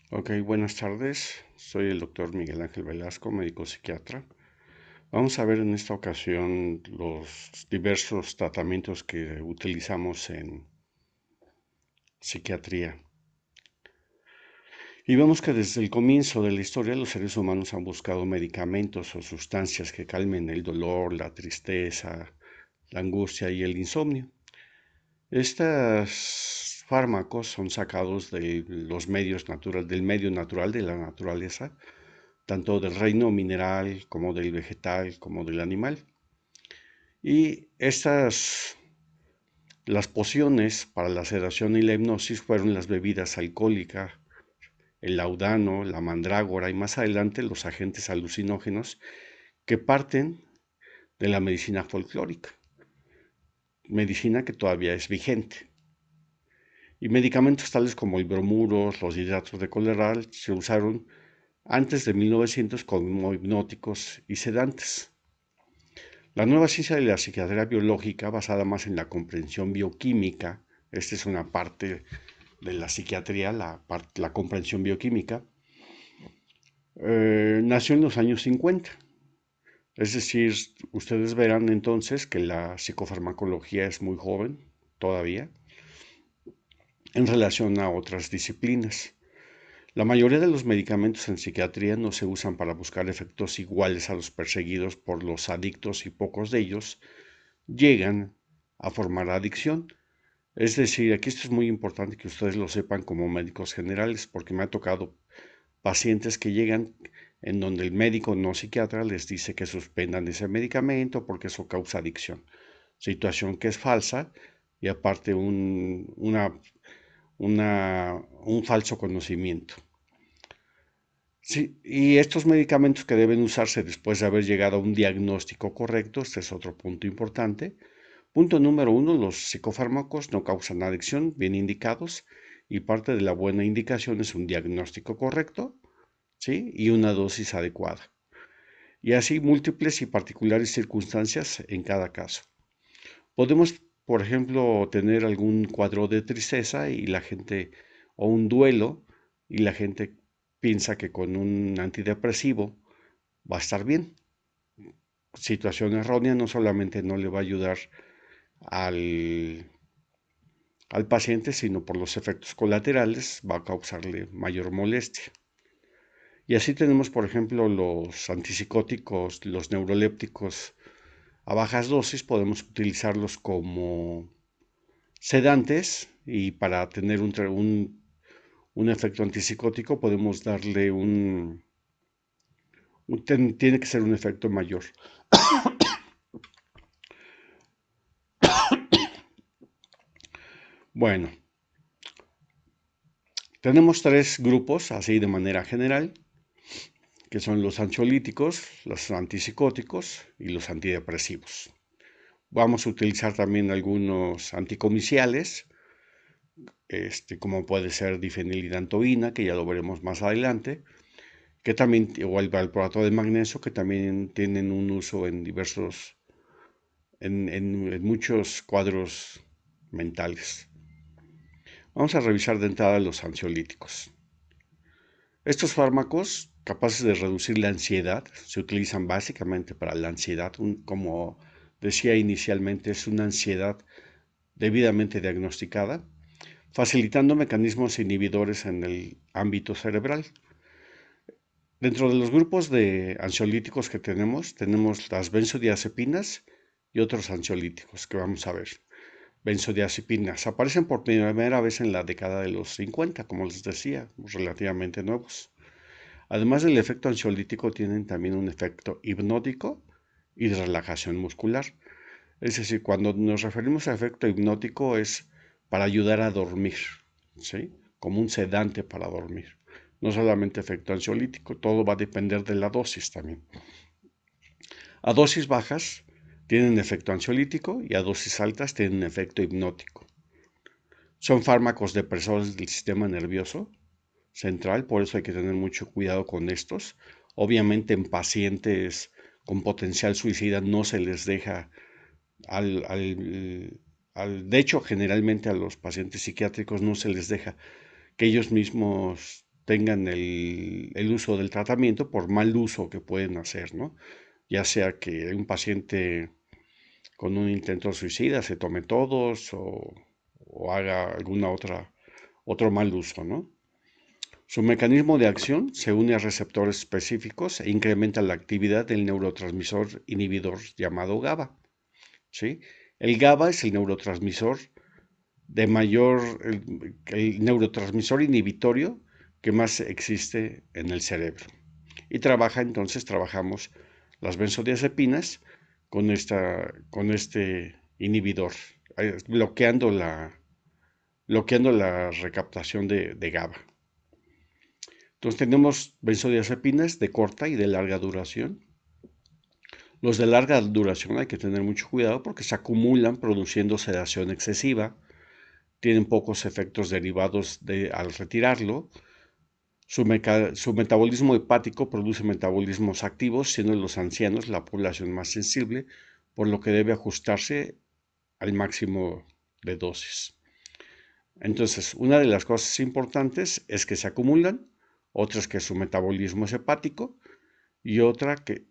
Ok, buenas tardes. Soy el doctor Miguel Ángel Velasco, médico psiquiatra. Vamos a ver en esta ocasión los diversos tratamientos que utilizamos en psiquiatría. Y vemos que desde el comienzo de la historia los seres humanos han buscado medicamentos o sustancias que calmen el dolor, la tristeza, la angustia y el insomnio. Estos fármacos son sacados de los del medio natural de la naturaleza, tanto del reino mineral como del vegetal como del animal. Y las pociones para la sedación y la hipnosis fueron las bebidas alcohólicas, el laudano, la mandrágora y más adelante los agentes alucinógenos que parten de la medicina folclórica, medicina que todavía es vigente. Y medicamentos tales como el bromuro, los hidratos de coleral se usaron antes de 1900 como hipnóticos y sedantes. La nueva ciencia de la psiquiatría biológica, basada más en la comprensión bioquímica, esta es una parte de la psiquiatría, la comprensión bioquímica, nació en los años 50. Es decir, ustedes verán entonces que la psicofarmacología es muy joven todavía en relación a otras disciplinas. La mayoría de los medicamentos en psiquiatría no se usan para buscar efectos iguales a los perseguidos por los adictos y pocos de ellos llegan a formar adicción. Es decir, aquí esto es muy importante que ustedes lo sepan como médicos generales, porque me ha tocado pacientes que llegan en donde el médico no psiquiatra les dice que suspendan ese medicamento porque eso causa adicción. Situación que es falsa y aparte un falso conocimiento. Sí, y estos medicamentos que deben usarse después de haber llegado a un diagnóstico correcto, este es otro punto importante. Punto número uno, los psicofármacos no causan adicción, bien indicados, y parte de la buena indicación es un diagnóstico correcto, ¿sí? Y una dosis adecuada. Y así múltiples y particulares circunstancias en cada caso. Podemos, por ejemplo, tener algún cuadro de tristeza y la gente, o un duelo, y la gente piensa que con un antidepresivo va a estar bien. Situación errónea no solamente no le va a ayudar al, al paciente, sino por los efectos colaterales va a causarle mayor molestia. Y así tenemos, por ejemplo, los antipsicóticos, los neurolépticos a bajas dosis, podemos utilizarlos como sedantes y para tener un efecto antipsicótico podemos darle tiene que ser un efecto mayor. Bueno, tenemos tres grupos así de manera general, que son los ansiolíticos, los antipsicóticos y los antidepresivos. Vamos a utilizar también algunos anticomiciales, como puede ser difenilidantoína, que ya lo veremos más adelante, que también, o el valproato de magnesio, que también tienen un uso en en muchos cuadros mentales. Vamos a revisar de entrada los ansiolíticos. Estos fármacos, capaces de reducir la ansiedad, se utilizan básicamente para la ansiedad, como decía inicialmente, es una ansiedad debidamente diagnosticada, facilitando mecanismos inhibidores en el ámbito cerebral. Dentro de los grupos de ansiolíticos que tenemos las benzodiazepinas y otros ansiolíticos que vamos a ver. Benzodiazepinas aparecen por primera vez en la década de los 50, como les decía, relativamente nuevos. Además del efecto ansiolítico, tienen también un efecto hipnótico y de relajación muscular. Es decir, cuando nos referimos a efecto hipnótico es para ayudar a dormir, ¿sí? Como un sedante para dormir. No solamente efecto ansiolítico, todo va a depender de la dosis también. A dosis bajas tienen efecto ansiolítico y a dosis altas tienen efecto hipnótico. Son fármacos depresores del sistema nervioso central, por eso hay que tener mucho cuidado con estos. Obviamente en pacientes con potencial suicida no se les deja al, al, de hecho generalmente a los pacientes psiquiátricos no se les deja que ellos mismos tengan el uso del tratamiento por mal uso que pueden hacer, ¿no? Ya sea que un paciente con un intento suicida se tome todos o haga otro mal uso, ¿no? Su mecanismo de acción se une a receptores específicos e incrementa la actividad del neurotransmisor inhibidor llamado GABA, ¿sí? El GABA es el neurotransmisor el neurotransmisor inhibitorio que más existe en el cerebro. Y trabajamos las benzodiazepinas con este inhibidor, bloqueando la recaptación de GABA. Entonces tenemos benzodiazepinas de corta y de larga duración. Los de larga duración hay que tener mucho cuidado porque se acumulan produciendo sedación excesiva, tienen pocos efectos derivados al retirarlo. Su metabolismo hepático produce metabolismos activos, siendo los ancianos la población más sensible, por lo que debe ajustarse al máximo de dosis. Entonces, una de las cosas importantes es que se acumulan, otras que su metabolismo es hepático y otra que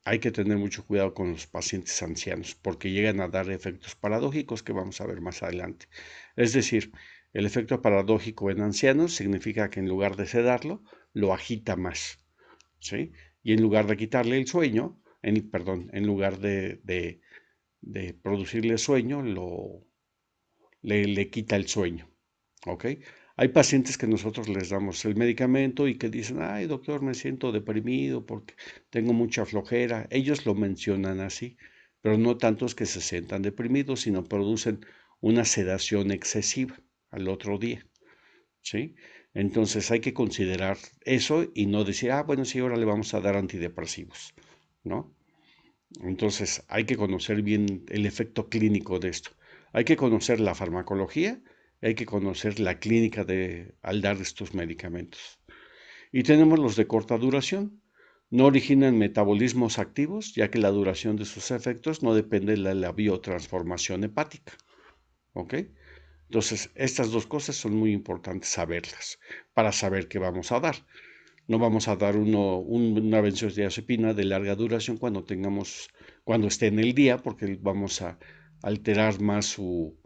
hay que tener mucho cuidado con los pacientes ancianos porque llegan a dar efectos paradójicos que vamos a ver más adelante. Es decir, el efecto paradójico en ancianos significa que en lugar de sedarlo, lo agita más, ¿sí? Y en lugar de quitarle el sueño, en lugar de producirle sueño, le quita el sueño, ¿ok? Hay pacientes que nosotros les damos el medicamento y que dicen, ay doctor, me siento deprimido porque tengo mucha flojera. Ellos lo mencionan así, pero no tantos que se sientan deprimidos, sino producen una sedación excesiva al otro día, ¿sí? Entonces hay que considerar eso y no decir, ah, bueno, sí, ahora le vamos a dar antidepresivos, ¿no? Entonces hay que conocer bien el efecto clínico de esto. Hay que conocer la farmacología, hay que conocer la clínica al dar estos medicamentos. Y tenemos los de corta duración. No originan metabolismos activos, ya que la duración de sus efectos no depende de la biotransformación hepática. ¿Ok? Entonces, estas dos cosas son muy importantes saberlas para saber qué vamos a dar. No vamos a dar una benzodiazepina de larga duración cuando esté en el día, porque vamos a alterar más su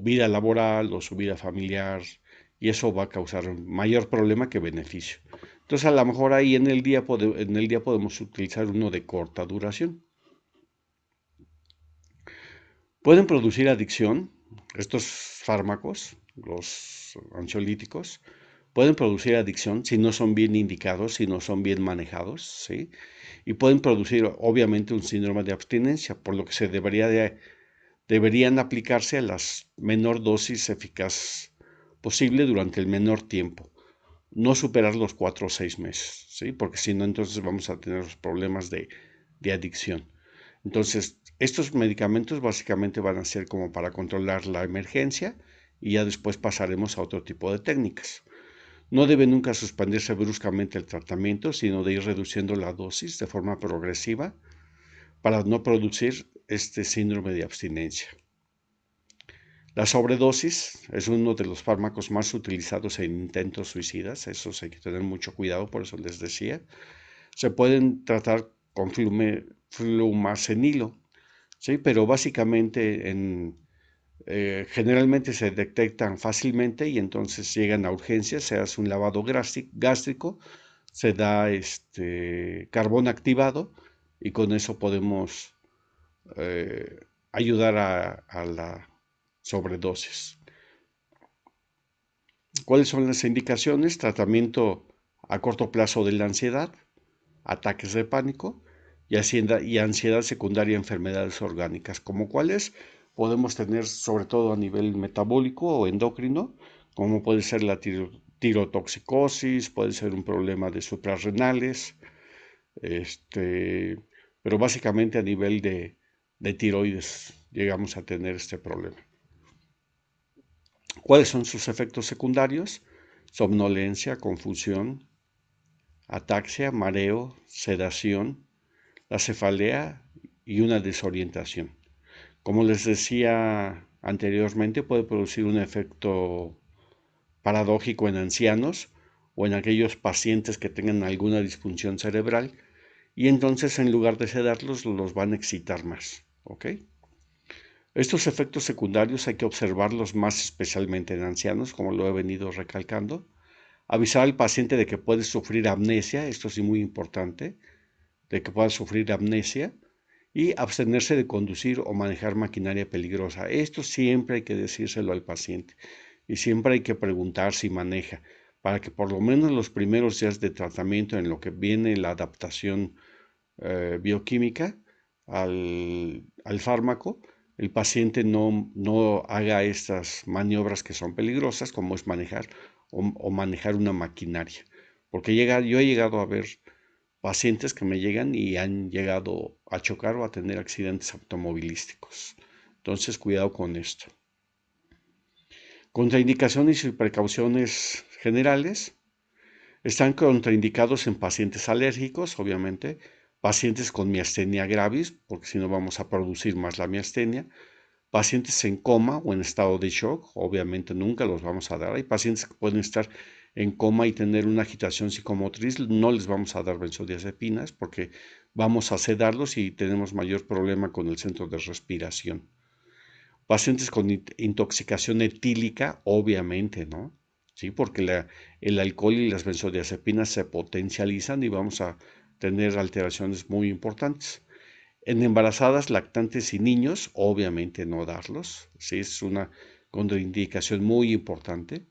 vida laboral o su vida familiar, y eso va a causar mayor problema que beneficio. Entonces, a lo mejor ahí en el día podemos utilizar uno de corta duración. Pueden producir adicción, estos fármacos, los ansiolíticos, pueden producir adicción si no son bien indicados, si no son bien manejados, ¿sí? Y pueden producir, obviamente, un síndrome de abstinencia, por lo que deberían aplicarse a las menor dosis eficaz posible durante el menor tiempo. No superar los 4 o 6 meses, ¿sí? Porque si no, entonces vamos a tener los problemas de adicción. Entonces, estos medicamentos básicamente van a ser como para controlar la emergencia y ya después pasaremos a otro tipo de técnicas. No debe nunca suspenderse bruscamente el tratamiento, sino de ir reduciendo la dosis de forma progresiva para no producir este síndrome de abstinencia. La sobredosis es uno de los fármacos más utilizados en intentos suicidas, eso hay que tener mucho cuidado, por eso les decía. Se pueden tratar con flumacenilo, ¿sí? Pero básicamente generalmente se detectan fácilmente y entonces llegan a urgencias, se hace un lavado gástrico, se da carbón activado y con eso podemos eh, ayudar a la sobredosis. ¿Cuáles son las indicaciones? Tratamiento a corto plazo de la ansiedad, ataques de pánico y ansiedad secundaria a enfermedades orgánicas, como cuáles podemos tener sobre todo a nivel metabólico o endocrino, como puede ser la tirotoxicosis, puede ser un problema de suprarrenales, pero básicamente a nivel de tiroides llegamos a tener este problema. ¿Cuáles son sus efectos secundarios? Somnolencia, confusión, ataxia, mareo, sedación, la cefalea y una desorientación. Como les decía anteriormente, puede producir un efecto paradójico en ancianos o en aquellos pacientes que tengan alguna disfunción cerebral y entonces en lugar de sedarlos los van a excitar más, ¿ok? Estos efectos secundarios hay que observarlos más especialmente en ancianos, como lo he venido recalcando. Avisar al paciente de que puede sufrir amnesia, esto sí muy importante, de que pueda sufrir amnesia y abstenerse de conducir o manejar maquinaria peligrosa. Esto siempre hay que decírselo al paciente y siempre hay que preguntar si maneja, para que por lo menos los primeros días de tratamiento en lo que viene la adaptación bioquímica al fármaco, el paciente no haga estas maniobras que son peligrosas, como es manejar o manejar una maquinaria. Porque yo he llegado a ver pacientes que me llegan y han llegado a chocar o a tener accidentes automovilísticos. Entonces, cuidado con esto. Contraindicaciones y precauciones generales. Están contraindicados en pacientes alérgicos, obviamente, pacientes con miastenia gravis, porque si no vamos a producir más la miastenia, pacientes en coma o en estado de shock, obviamente nunca los vamos a dar. Hay pacientes que pueden estar en coma y tener una agitación psicomotriz, no les vamos a dar benzodiazepinas porque vamos a sedarlos y tenemos mayor problema con el centro de respiración. Pacientes con intoxicación etílica, obviamente, ¿no? Sí, porque el alcohol y las benzodiazepinas se potencializan y vamos a tener alteraciones muy importantes. En embarazadas, lactantes y niños, obviamente no darlos, sí, es una contraindicación muy importante.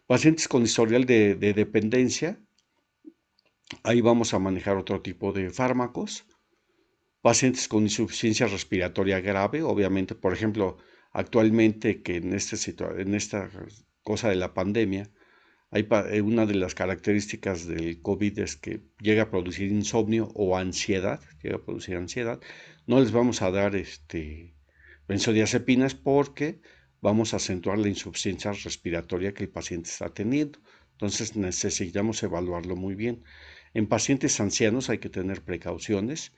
Pacientes con historial de dependencia, ahí vamos a manejar otro tipo de fármacos. Pacientes con insuficiencia respiratoria grave, obviamente, por ejemplo, actualmente que en esta cosa de la pandemia, una de las características del COVID es que llega a producir insomnio o ansiedad, llega a producir ansiedad. No les vamos a dar benzodiazepinas porque vamos a acentuar la insuficiencia respiratoria que el paciente está teniendo. Entonces necesitamos evaluarlo muy bien. En pacientes ancianos hay que tener precauciones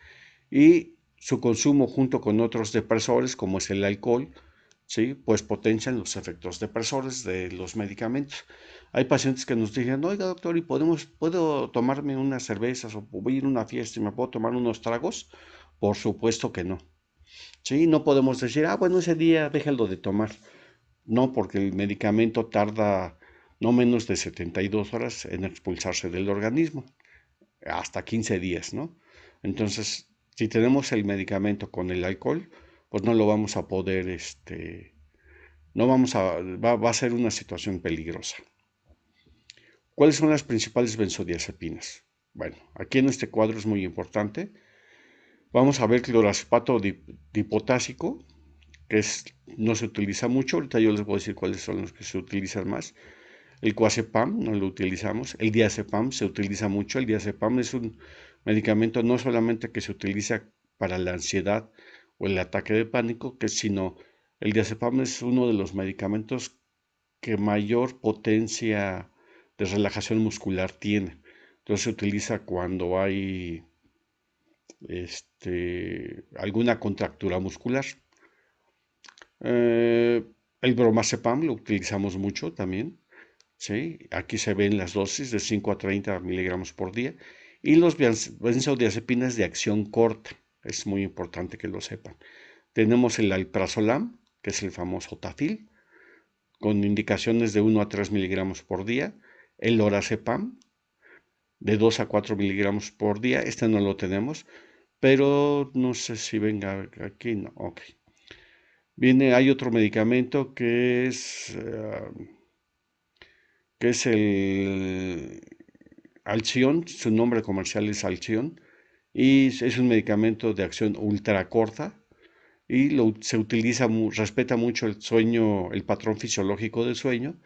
y su consumo junto con otros depresores como es el alcohol, ¿sí? Pues potencian los efectos depresores de los medicamentos. Hay pacientes que nos dicen, oiga doctor, ¿y puedo tomarme unas cervezas o voy a ir a una fiesta y me puedo tomar unos tragos? Por supuesto que no. Sí, no podemos decir, bueno, ese día déjalo de tomar. No, porque el medicamento tarda no menos de 72 horas en expulsarse del organismo, hasta 15 días, ¿no? Entonces, si tenemos el medicamento con el alcohol, pues no lo vamos a poder, no vamos va a ser una situación peligrosa. ¿Cuáles son las principales benzodiazepinas? Bueno, aquí en este cuadro es muy importante. Vamos a ver clorazpato dipotásico, que no se utiliza mucho. Ahorita yo les voy a decir cuáles son los que se utilizan más. El coazepam no lo utilizamos. El diazepam se utiliza mucho. El diazepam es un medicamento no solamente que se utiliza para la ansiedad o el ataque de pánico, sino el diazepam es uno de los medicamentos que mayor potencia de relajación muscular tiene. Entonces se utiliza cuando hay alguna contractura muscular. Eh, el bromazepam lo utilizamos mucho también. ¿Sí? Aquí se ven las dosis de 5 a 30 miligramos por día. Y los benzodiazepinas de acción corta. Es muy importante que lo sepan. Tenemos el alprazolam, que es el famoso Tafil, con indicaciones de 1 a 3 miligramos por día. El lorazepam, de 2 a 4 miligramos por día. Este no lo tenemos, pero no sé si venga aquí. No, ok. Hay otro medicamento que es el Alción, su nombre comercial es Alción, y es un medicamento de acción ultra corta y se utiliza, respeta mucho el sueño, el patrón fisiológico del sueño,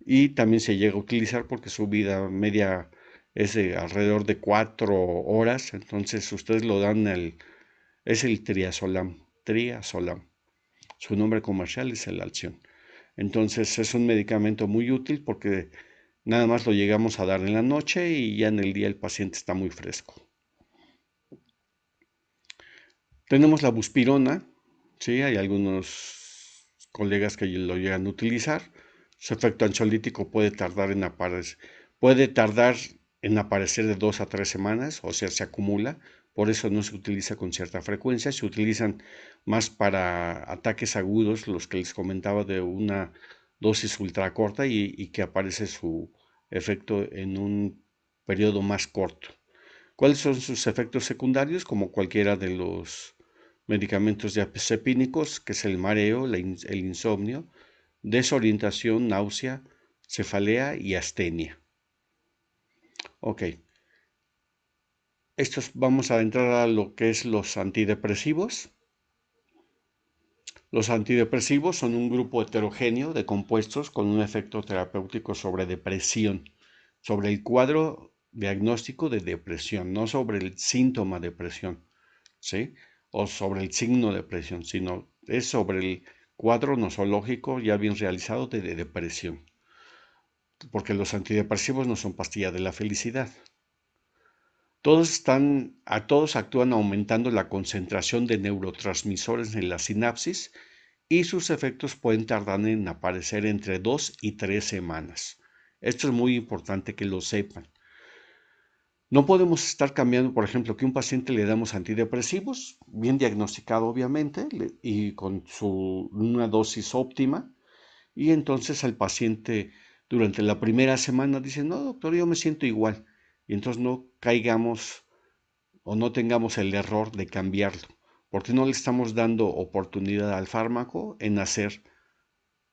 y también se llega a utilizar porque su vida media es de alrededor de 4 horas, entonces ustedes lo dan, es el triazolam, su nombre comercial es el Alción. Entonces es un medicamento muy útil porque nada más lo llegamos a dar en la noche y ya en el día el paciente está muy fresco. Tenemos la buspirona, ¿sí? Hay algunos colegas que lo llegan a utilizar. Su efecto ansiolítico puede tardar en aparecer de 2 a 3 semanas, o sea, se acumula. Por eso no se utiliza con cierta frecuencia. Se utilizan más para ataques agudos, los que les comentaba de una dosis ultracorta y que aparece su efecto en un periodo más corto. ¿Cuáles son sus efectos secundarios? Como cualquiera de los medicamentos diazepínicos, que es el mareo, el insomnio, desorientación, náusea, cefalea y astenia. Ok, vamos a entrar a lo que es los antidepresivos. Los antidepresivos son un grupo heterogéneo de compuestos con un efecto terapéutico sobre depresión, sobre el cuadro diagnóstico de depresión, no sobre el síntoma de depresión, ¿sí? O sobre el signo de depresión, sino es sobre el cuadro nosológico ya bien realizado de depresión, porque los antidepresivos no son pastillas de la felicidad. Todos actúan aumentando la concentración de neurotransmisores en la sinapsis y sus efectos pueden tardar en aparecer entre 2 y 3 semanas. Esto es muy importante que lo sepan. No podemos estar cambiando, por ejemplo, que un paciente le damos antidepresivos, bien diagnosticado obviamente, y con una dosis óptima, y entonces el paciente durante la primera semana dice, no, doctor, yo me siento igual, y entonces no caigamos o no tengamos el error de cambiarlo, porque no le estamos dando oportunidad al fármaco en hacer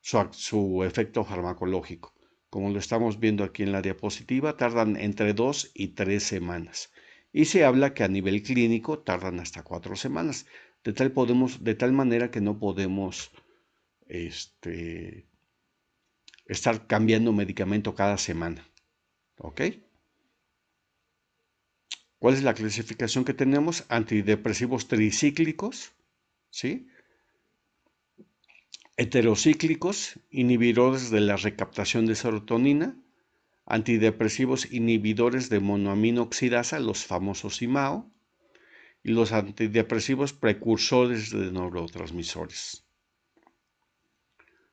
su efecto farmacológico. Como lo estamos viendo aquí en la diapositiva, tardan entre 2 y 3 semanas. Y se habla que a nivel clínico tardan hasta 4 semanas. De tal manera que no podemos estar cambiando medicamento cada semana. ¿Ok? ¿Cuál es la clasificación que tenemos? Antidepresivos tricíclicos, ¿sí? Heterocíclicos, inhibidores de la recaptación de serotonina, antidepresivos inhibidores de monoamino oxidasa, los famosos IMAO, y los antidepresivos precursores de neurotransmisores.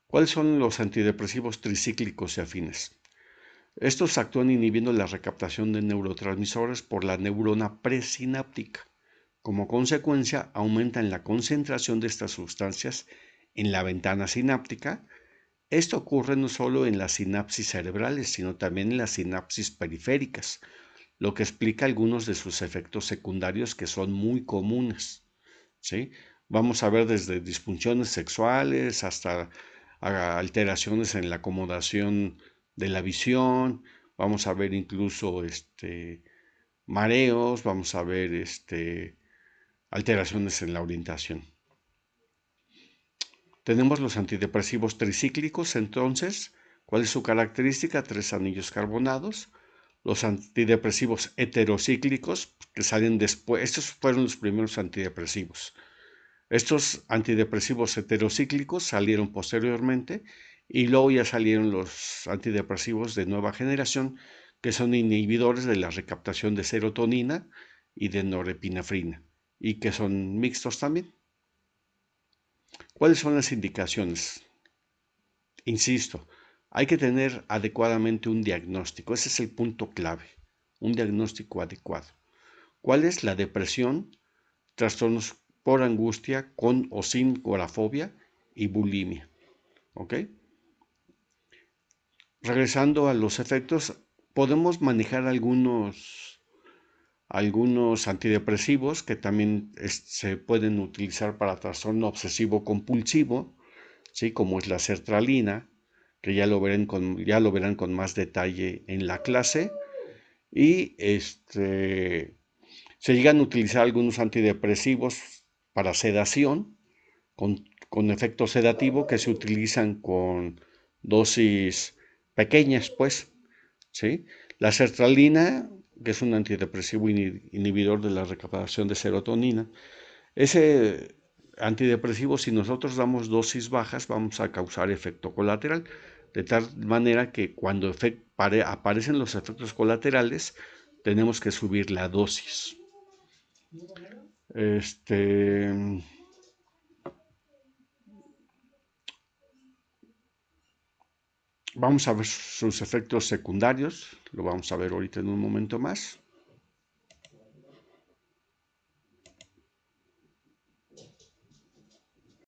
¿Cuáles son los antidepresivos tricíclicos y afines? Estos actúan inhibiendo la recaptación de neurotransmisores por la neurona presináptica. Como consecuencia, aumentan la concentración de estas sustancias en la ventana sináptica. Esto ocurre no solo en las sinapsis cerebrales, sino también en las sinapsis periféricas, lo que explica algunos de sus efectos secundarios que son muy comunes, ¿sí? Vamos a ver desde disfunciones sexuales hasta alteraciones en la acomodación de la visión, vamos a ver incluso mareos, vamos a ver alteraciones en la orientación. Tenemos los antidepresivos tricíclicos, entonces, ¿cuál es su característica? 3 anillos carbonados. Los antidepresivos heterocíclicos, que salen después, estos fueron los primeros antidepresivos. Estos antidepresivos heterocíclicos salieron posteriormente y luego ya salieron los antidepresivos de nueva generación, que son inhibidores de la recaptación de serotonina y de norepinefrina, y que son mixtos también. ¿Cuáles son las indicaciones? Insisto, hay que tener adecuadamente un diagnóstico. Ese es el punto clave, un diagnóstico adecuado. ¿Cuál es la depresión, trastornos por angustia con o sin agorafobia y bulimia? ¿Ok? Regresando a los efectos, podemos manejar algunos antidepresivos que también se pueden utilizar para trastorno obsesivo compulsivo, ¿sí? Como es la sertralina, que ya lo verán con más detalle en la clase. Y se llegan a utilizar algunos antidepresivos para sedación, con efecto sedativo, que se utilizan con dosis pequeñas, pues, ¿sí? La sertralina, que es un antidepresivo inhibidor de la recaptación de serotonina, ese antidepresivo, si nosotros damos dosis bajas, vamos a causar efecto colateral, de tal manera que cuando aparecen los efectos colaterales, tenemos que subir la dosis. Este, Vamos a ver sus efectos secundarios, lo vamos a ver ahorita en un momento más.